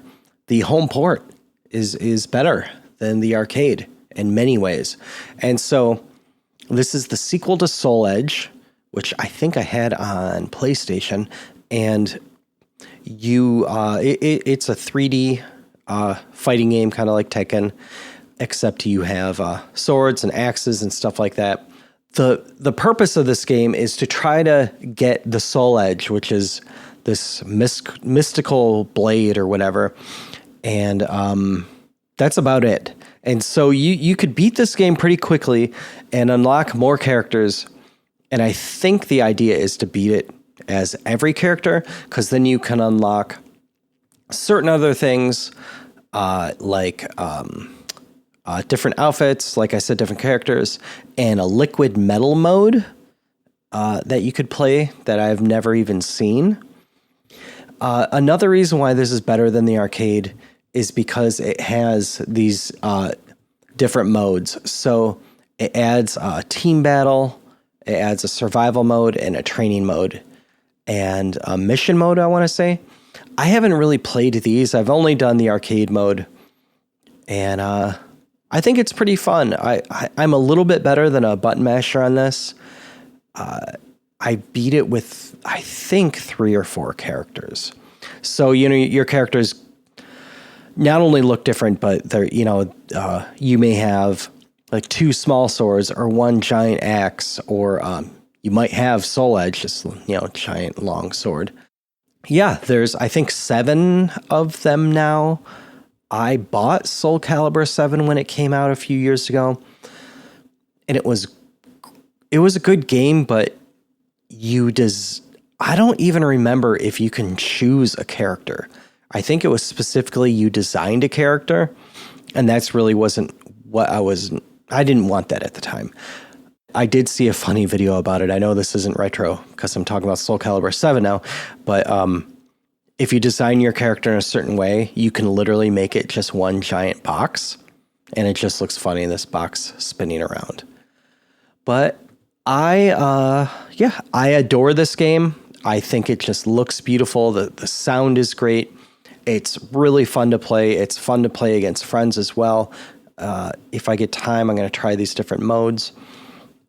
the home port is better than the arcade in many ways. And so this is the sequel to Soul Edge, which I think I had on PlayStation, and it's a 3D fighting game, kind of like Tekken, except you have swords and axes and stuff like that. The purpose of this game is to try to get the Soul Edge, which is this mystical blade or whatever, and that's about it. And so you could beat this game pretty quickly and unlock more characters. And I think the idea is to beat it as every character, because then you can unlock certain other things, like different outfits, like I said, different characters, and a liquid metal mode that you could play that I've never even seen. Another reason why this is better than the arcade is because it has these different modes. So it adds a team battle, it adds a survival mode and a training mode, and a mission mode, I want to say. I haven't really played these. I've only done the arcade mode, and I think it's pretty fun. I'm a little bit better than a button masher on this. I beat it with, I think, 3 or 4 characters. So, your characters not only look different, but they're, you may have like 2 small swords or 1 giant axe, or you might have Soul Edge, just, giant long sword. Yeah, there's, I think, 7 of them now. I bought Soulcalibur 7 when it came out a few years ago, and it was a good game, but I don't even remember if you can choose a character. I think it was specifically you designed a character, and that's really wasn't what I didn't want that at the time. I did see a funny video about it. I know this isn't retro because I'm talking about Soulcalibur 7 now, but if you design your character in a certain way, you can literally make it just one giant box, and it just looks funny, this box spinning around. But I adore this game. I think it just looks beautiful. The sound is great. It's really fun to play. It's fun to play against friends as well. If I get time, I'm going to try these different modes.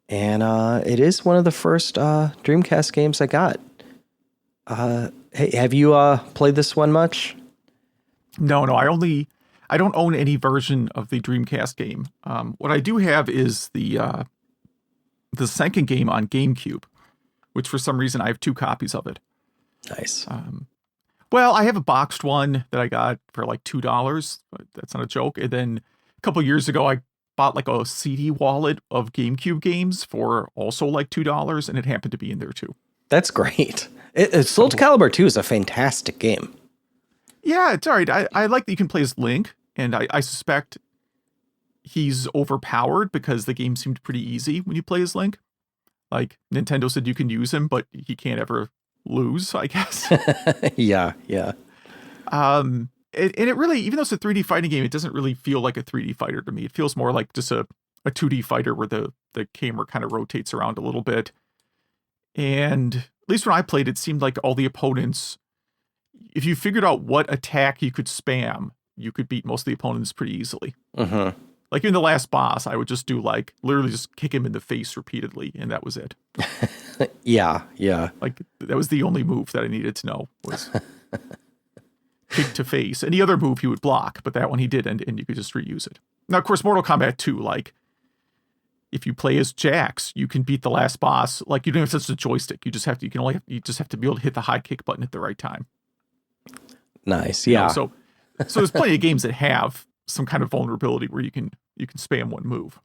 And it is one of the first Dreamcast games I got. Hey, have you played this one much? No, I don't own any version of the Dreamcast game. What I do have is the second game on GameCube, which for some reason I have 2 copies of it. Nice. Well, I have a boxed one that I got for like $2. That's not a joke. And then a couple years ago, I bought like a CD wallet of GameCube games for also like $2, and it happened to be in there too. That's great. Soulcalibur 2 is a fantastic game. Yeah, it's all right. I like that you can play as Link, and I suspect he's overpowered because the game seemed pretty easy when you play as Link. Like, Nintendo said you can use him, but he can't ever lose, I guess. Yeah. And it really, even though it's a 3D fighting game, it doesn't really feel like a 3D fighter to me. It feels more like just a 2D fighter where the camera kind of rotates around a little bit. And at least when I played, it seemed like all the opponents, if you figured out what attack you could spam, you could beat most of the opponents pretty easily. Mm-hmm. Like in the last boss, I would just do like literally just kick him in the face repeatedly, and that was it. Yeah. Like that was the only move that I needed to know was kick to face. Any other move he would block, but that one he didn't, and you could just reuse it. Now, of course, Mortal Kombat 2, like if you play as Jax, you can beat the last boss. Like you don't have such a joystick. You just have to. You just have to be able to hit the high kick button at the right time. Nice. Yeah. So there's plenty of games that have some kind of vulnerability where you can spam one move.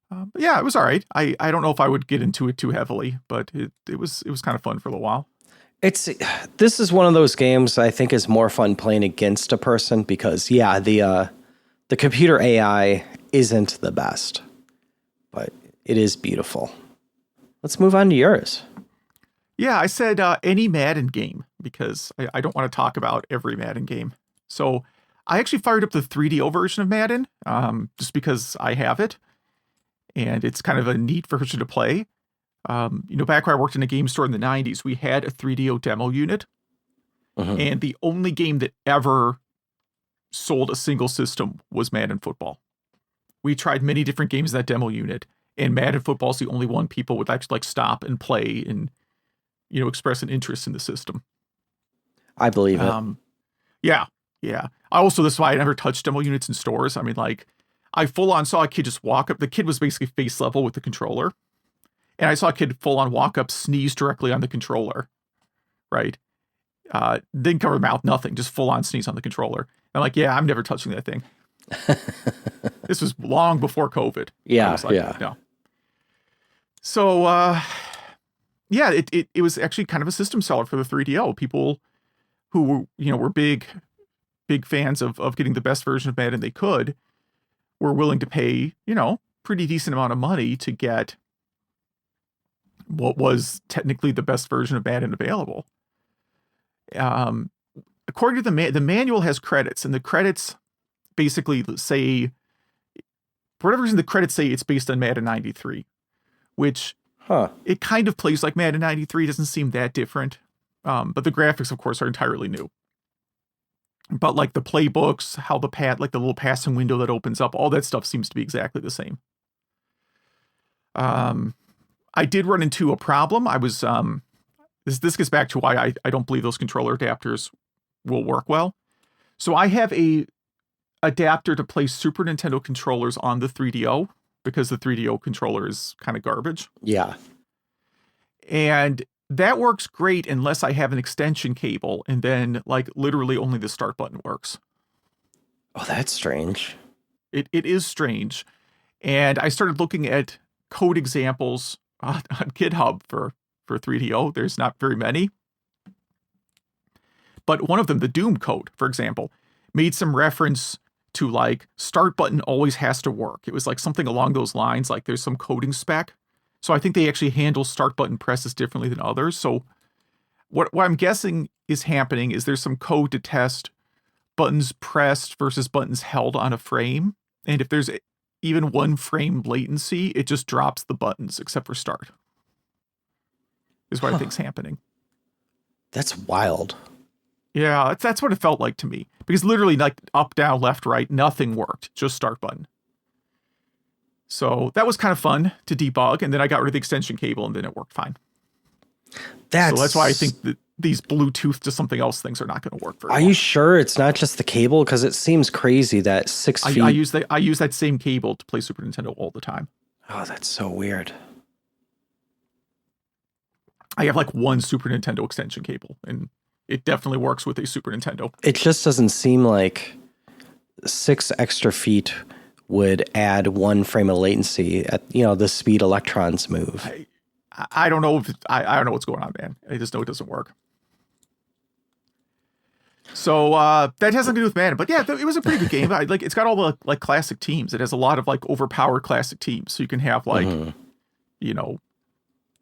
But yeah, it was all right. I don't know if I would get into it too heavily, but it was kind of fun for a little while. This is one of those games I think is more fun playing against a person because the computer AI isn't the best, but it is beautiful. Let's move on to yours. Yeah, I said any Madden game because I don't want to talk about every Madden game. So I actually fired up the 3DO version of Madden just because I have it. And it's kind of a neat version to play. Back when I worked in a game store in the 90s, we had a 3DO demo unit. Mm-hmm. And the only game that ever sold a single system was Madden Football. We tried many different games in that demo unit. And Madden Football is the only one people would actually like stop and play and express an interest in the system. I believe it. Yeah. This is why I never touched demo units in stores. I mean, like, I full on saw a kid just walk up. The kid was basically face level with the controller. And I saw a kid full on walk up, sneeze directly on the controller. Right? Didn't cover mouth, nothing. Just full on sneeze on the controller. I'm like, yeah, I'm never touching that thing. This was long before COVID. Yeah. No. So, it was actually kind of a system seller for the 3DO. People who were big fans of getting the best version of Madden they could were willing to pay, pretty decent amount of money to get what was technically the best version of Madden available. According to the manual has credits, and the credits basically say, for whatever reason, the credits say it's based on Madden 93, which it kind of plays like Madden 93, doesn't seem that different. But the graphics, of course, are entirely new. But like the playbooks, how the little passing window that opens up, all that stuff seems to be exactly the same. I did run into a problem. I was this gets back to why I don't believe those controller adapters will work well. So I have a adapter to play Super Nintendo controllers on the 3DO because the 3DO controller is kind of garbage. Yeah. And that works great unless I have an extension cable, and then like literally only the start button works. Oh, that's strange. It is strange. And I started looking at code examples on GitHub for 3DO. There's not very many. But one of them, the Doom code, for example, made some reference to like start button always has to work. It was like something along those lines, like there's some coding spec. So I think they actually handle start button presses differently than others. So what I'm guessing is happening is there's some code to test buttons pressed versus buttons held on a frame. And if there's even one frame latency, it just drops the buttons except for start. Is what I think's happening. That's wild. Yeah, that's what it felt like to me. Because literally like up, down, left, right, nothing worked. Just start button. So that was kind of fun to debug, and then I got rid of the extension cable, and then it worked fine. So that's why I think that these Bluetooth to something else things are not going to work very well. Are you sure it's not just the cable? Because it seems crazy that 6 feet... I use that same cable to play Super Nintendo all the time. Oh, that's so weird. I have like one Super Nintendo extension cable, and it definitely works with a Super Nintendo. It just doesn't seem like 6 extra feet would add 1 frame of latency at the speed electrons move. I don't know I don't know what's going on, man. I just know it doesn't work. So that has nothing to do with Madden, but yeah, it was a pretty good game. It's got all the like classic teams. It has a lot of like overpowered classic teams. So you can have like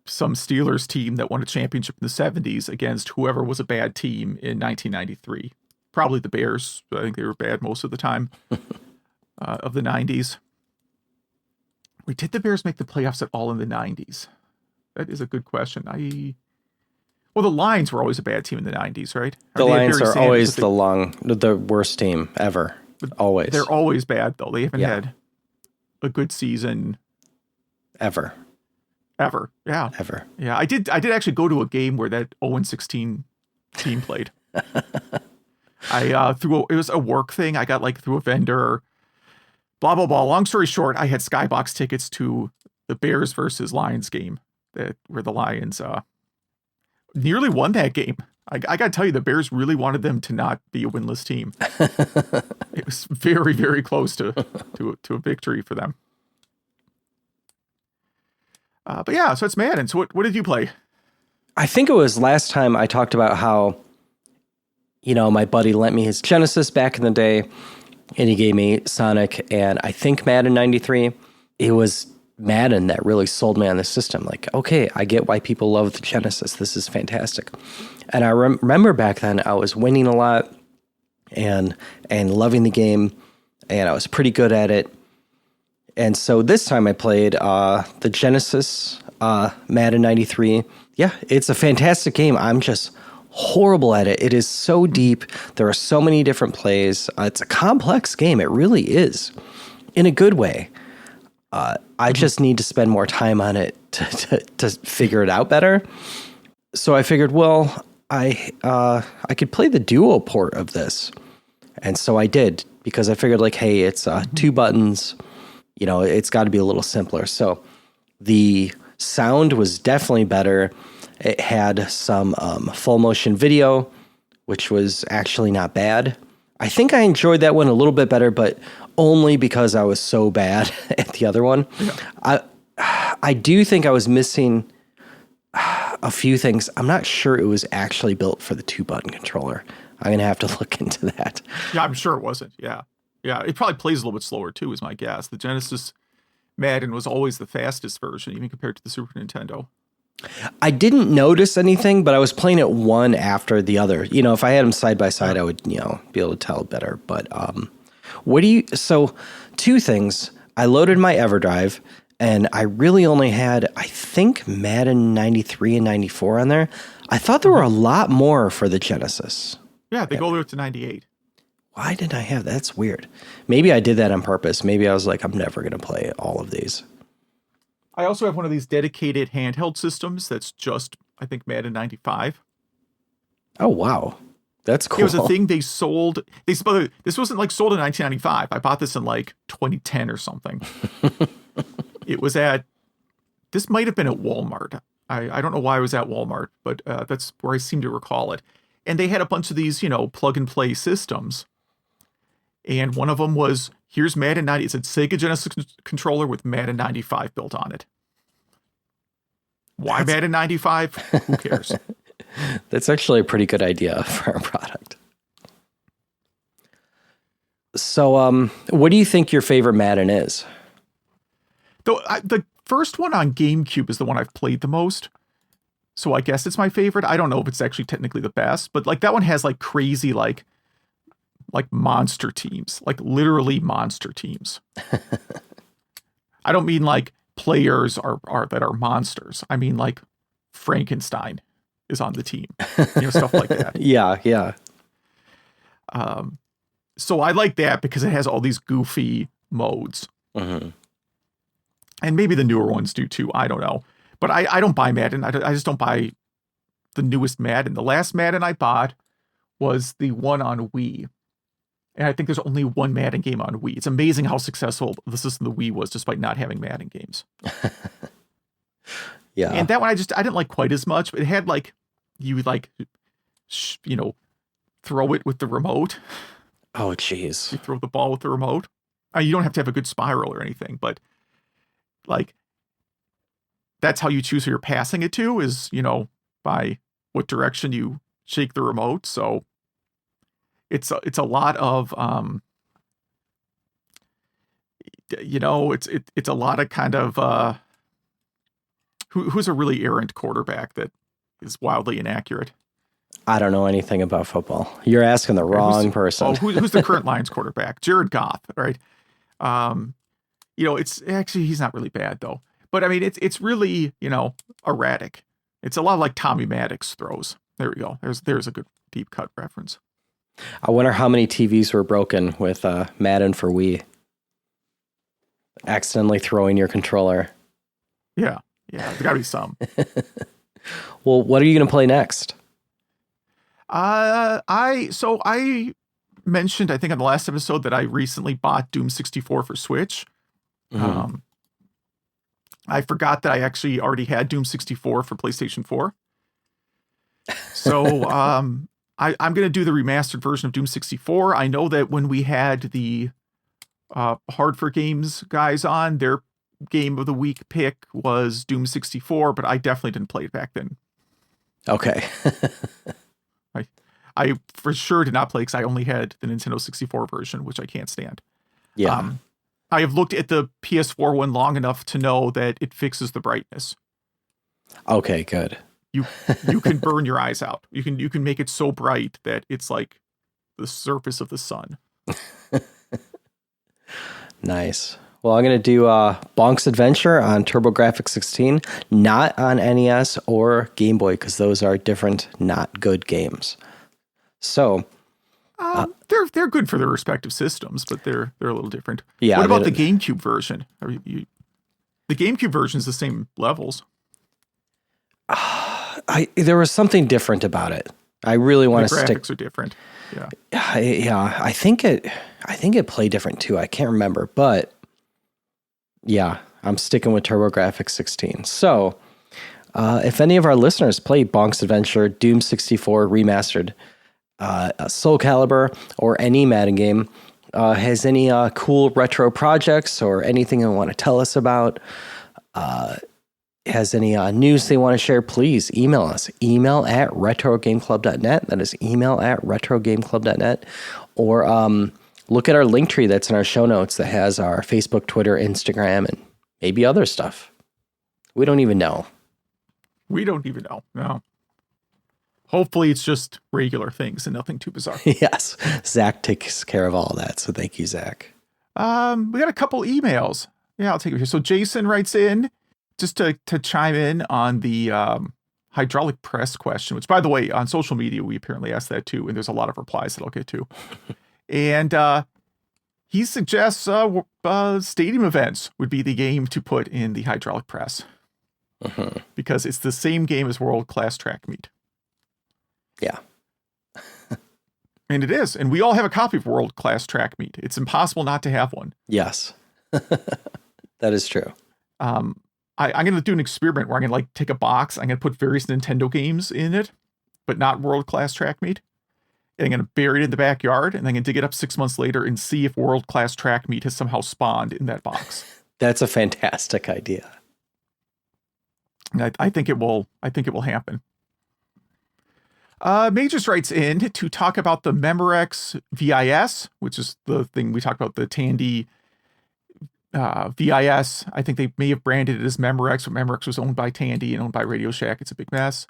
some Steelers team that won a championship in the 70s against whoever was a bad team in 1993. Probably the Bears. I think they were bad most of the time. Of the 90s. Did the Bears make the playoffs at all in the 90s? That is a good question. Well, the Lions were always a bad team in the 90s, right? The Lions are always the worst team ever. Always. They're always bad, though. They haven't had a good season ever. Yeah. Ever. Yeah. I did actually go to a game where that 0-16 team played. It was a work thing. I got through a vendor, blah, blah, blah. Long story short, I had skybox tickets to the Bears versus Lions game where the Lions nearly won that game. I got to tell you, the Bears really wanted them to not be a winless team. It was very, very close to a victory for them. But yeah, so it's Madden. So what did you play? I think it was last time I talked about how, my buddy lent me his Genesis back in the day, and he gave me Sonic and I think Madden 93. It was Madden that really sold me on the system. Okay, I get why people love the Genesis. This is fantastic. And I remember back then I was winning a lot and loving the game, and I was pretty good at it. And so this time I played the Genesis, Madden 93. Yeah, it's a fantastic game. I'm just horrible at it. It is so deep. There are so many different plays. It's a complex game. It really is, in a good way. I just need to spend more time on it to figure it out better. So I figured, well, I could play the duo port of this. And so I did, because I figured hey, it's 2 buttons. It's got to be a little simpler. So the sound was definitely better. It had some full motion video, which was actually not bad. I think I enjoyed that one a little bit better, but only because I was so bad at the other one. Yeah. I do think I was missing a few things. I'm not sure it was actually built for the 2-button controller. I'm going to have to look into that. Yeah, I'm sure it wasn't. Yeah. Yeah, it probably plays a little bit slower too, is my guess. The Genesis Madden was always the fastest version, even compared to the Super Nintendo. I didn't notice anything, but I was playing it one after the other. If I had them side by side, I would, be able to tell better. But so 2 things. I loaded my EverDrive, and I really only had, I think, Madden 93 and 94 on there. I thought there were a lot more for the Genesis. Yeah, they go there to 98. Why didn't I have that? That's weird. Maybe I did that on purpose. Maybe I was I'm never going to play all of these. I also have one of these dedicated handheld systems that's just, I think, Madden 95. Oh, wow. That's cool. It was a thing they sold. This wasn't sold in 1995. I bought this in 2010 or something. It was this might have been at Walmart. I don't know why I was at Walmart, but that's where I seem to recall it. And they had a bunch of these, plug and play systems. And one of them was, here's Madden 90. It's a Sega Genesis controller with Madden 95 built on it. Why Madden 95? Who cares? That's actually a pretty good idea for a product. So, what do you think your favorite Madden is? The first one on GameCube is the one I've played the most. So I guess it's my favorite. I don't know if it's actually technically the best, but that one has crazy, monster teams, literally monster teams. I don't mean players are that are monsters. I mean Frankenstein is on the team, stuff like that. Yeah. So I like that because it has all these goofy modes. Mm-hmm. And maybe the newer ones do too. I don't know. But I don't buy Madden. I just don't buy the newest Madden. The last Madden I bought was the one on Wii. And I think there's only one Madden game on Wii. It's amazing how successful the system the Wii was despite not having Madden games. Yeah. And that one I didn't like quite as much. But it had you would throw it with the remote. Oh, jeez. You throw the ball with the remote. You don't have to have a good spiral or anything, but that's how you choose who you're passing it to is, by what direction you shake the remote. So it's a lot of, it's a lot of kind of, who's a really errant quarterback that is wildly inaccurate. I don't know anything about football. You're asking the wrong person. Oh, who's the current Lions quarterback? Jared Goff, right? It's actually, he's not really bad though. But I mean, it's really, erratic. It's a lot like Tommy Maddox throws. There we go. There's a good deep cut reference. I wonder how many TVs were broken with Madden for Wii. Accidentally throwing your controller. Yeah, there's got to be some. Well, what are you going to play next? I mentioned, I think on the last episode, that I recently bought Doom 64 for Switch. Mm-hmm. I forgot that I actually already had Doom 64 for PlayStation 4. So I'm going to do the remastered version of Doom 64. I know that when we had the Hard for Games guys on, their game of the week pick was Doom 64, but I definitely didn't play it back then. Okay. I for sure did not play because I only had the Nintendo 64 version, which I can't stand. Yeah. I have looked at the PS4 one long enough to know that it fixes the brightness. Okay, good. You can burn your eyes out. You can make it so bright that it's like the surface of the sun. Nice. Well, I'm going to do Bonk's Adventure on TurboGrafx 16, not on NES or Game Boy, because those are different, not good games. So they're good for their respective systems, but they're a little different. Yeah. What about the GameCube version? The GameCube version is the same levels. There was something different about it. I really want to stick. The graphics are different. Yeah. Yeah. I think it played different too. I can't remember, but yeah, I'm sticking with TurboGrafx 16. So, if any of our listeners play Bonk's Adventure, Doom 64 Remastered, Soulcalibur, or any Madden game, has any cool retro projects or anything they want to tell us about, has any news they want to share, please email us. Email at retrogameclub.net. That is email at retrogameclub.net. Or look at our link tree that's in our show notes that has our Facebook, Twitter, Instagram, and maybe other stuff. We don't even know. No. Hopefully it's just regular things and nothing too bizarre. Yes. Zach takes care of all that. So thank you, Zach. We got a couple emails. Yeah, I'll take it here. So Jason writes in just to chime in on the hydraulic press question, which, by the way, on social media, we apparently asked that too. And there's a lot of replies that I'll get to. And he suggests stadium events would be the game to put in the hydraulic press. Uh-huh. Because it's the same game as world-class track meet. Yeah. And it is. And we all have a copy of World Class Track Meet. It's impossible not to have one. Yes. That is true. I'm going to do an experiment where I'm going to take a box. I'm going to put various Nintendo games in it, but not World Class Track Meet. And I'm going to bury it in the backyard. And I'm going to dig it up 6 months later and see if World Class Track Meet has somehow spawned in that box. That's a fantastic idea. And I think it will happen. Majors writes in to talk about the Memorex VIS, which is the thing we talked about, the Tandy VIS. I think they may have branded it as Memorex, but Memorex was owned by Tandy and owned by Radio Shack. It's a big mess.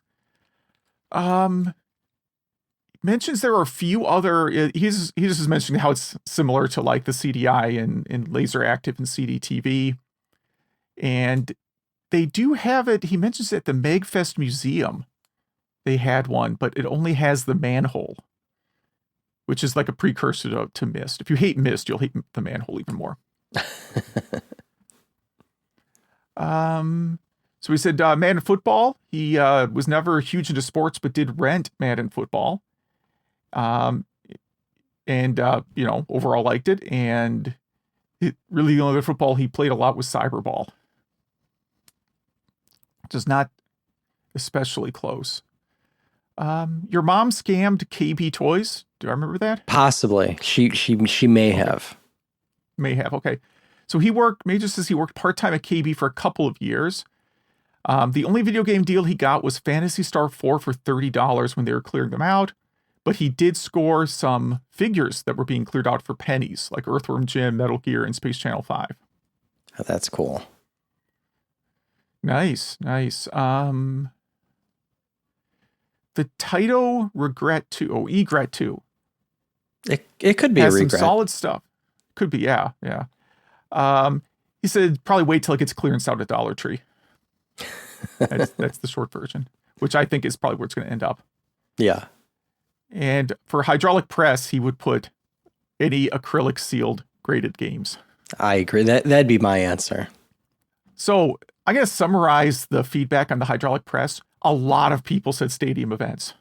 Mentions there are a few other. He's just mentioning how it's similar to like the CDI and Laser Active and CDTV, and they do have it. He mentions it at the Megfest Museum. They had one, but it only has the manhole, which is like a precursor to Myst. If you hate Myst, you'll hate the manhole even more. So he said Madden Football. He was never huge into sports, but did rent Madden Football. And overall liked it. And really the only other football he played a lot was Cyberball. Just not especially close. Your mom scammed KB Toys. Do I remember that? Possibly. She may have. May have. Okay. So Major says he worked part-time at KB for a couple of years. The only video game deal he got was Phantasy Star 4 for $30 when they were clearing them out. But he did score some figures that were being cleared out for pennies, like Earthworm Jim, Metal Gear, and Space Channel 5. Oh, that's cool. Nice. The Taito Egret 2. It could be a regret. Some solid stuff. Could be, yeah. He said probably wait till it gets clearance out at Dollar Tree. That's the short version, which I think is probably where it's going to end up. Yeah. And for hydraulic press, he would put any acrylic sealed graded games. I agree. That'd be my answer. So I'm going to summarize the feedback on the hydraulic press. A lot of people said stadium events.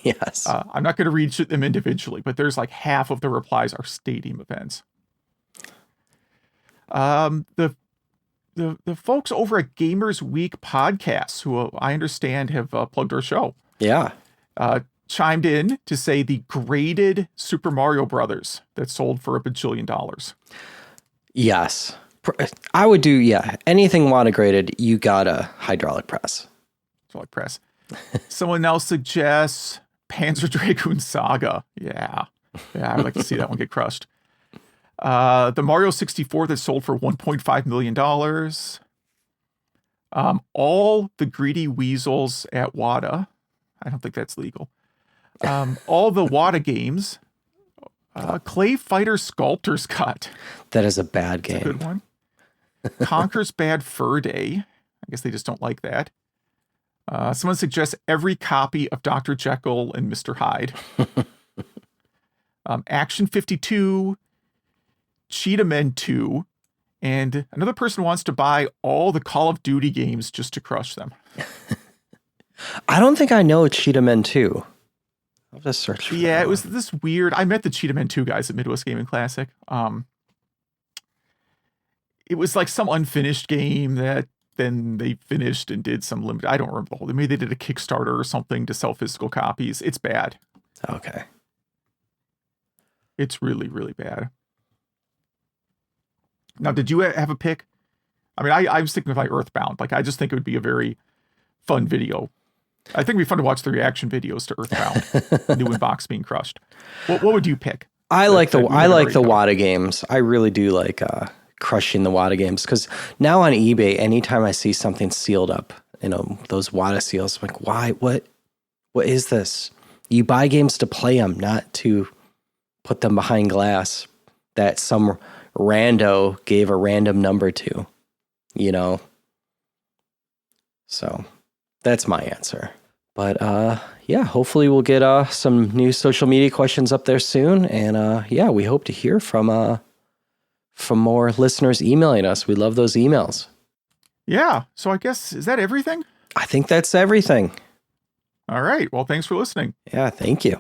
Yes. I'm not going to read them individually, but there's like half of the replies are stadium events. The folks over at Gamers Week Podcasts, who I understand have plugged our show, chimed in to say the graded Super Mario Brothers that sold for $1 bajillion. Yes. I would do, anything water graded, you got a hydraulic press. Hydraulic press. Someone else suggests Panzer Dragoon Saga. Yeah, I'd like to see that one get crushed. The Mario 64 that sold for $1.5 million. All the greedy weasels at WADA. I don't think that's legal. All the WADA games. Clay Fighter Sculptor's Cut. That is a bad game. That's a good one. Conker's Bad Fur Day. I guess they just don't like that. Someone suggests every copy of Dr. Jekyll and Mr. Hyde. Action 52, Cheetah Men 2, and another person wants to buy all the Call of Duty games just to crush them. I don't think I know Cheetah Men 2. I'll just search for it was this weird. I met the Cheetah Men 2 guys at Midwest Gaming Classic. It was like some unfinished game that then they finished and did some limited. I don't remember the whole. Maybe they did a Kickstarter or something to sell physical copies. It's bad. Okay. It's really, really bad. Now, did you have a pick? I mean, I was thinking of like Earthbound. Like, I just think it would be a very fun video. I think it'd be fun to watch the reaction videos to Earthbound, new inbox being crushed. What would you pick? I like the WADA games. I really do like crushing the WADA games, because now on eBay, anytime I see something sealed up, those WADA seals, I'm like, why? What is this? You buy games to play them, not to put them behind glass that some rando gave a random number to, So that's my answer. But hopefully we'll get some new social media questions up there soon. And we hope to hear from more listeners emailing us. We love those emails. Yeah. So I guess, is that everything? I think that's everything. All right. Well, thanks for listening. Yeah, thank you.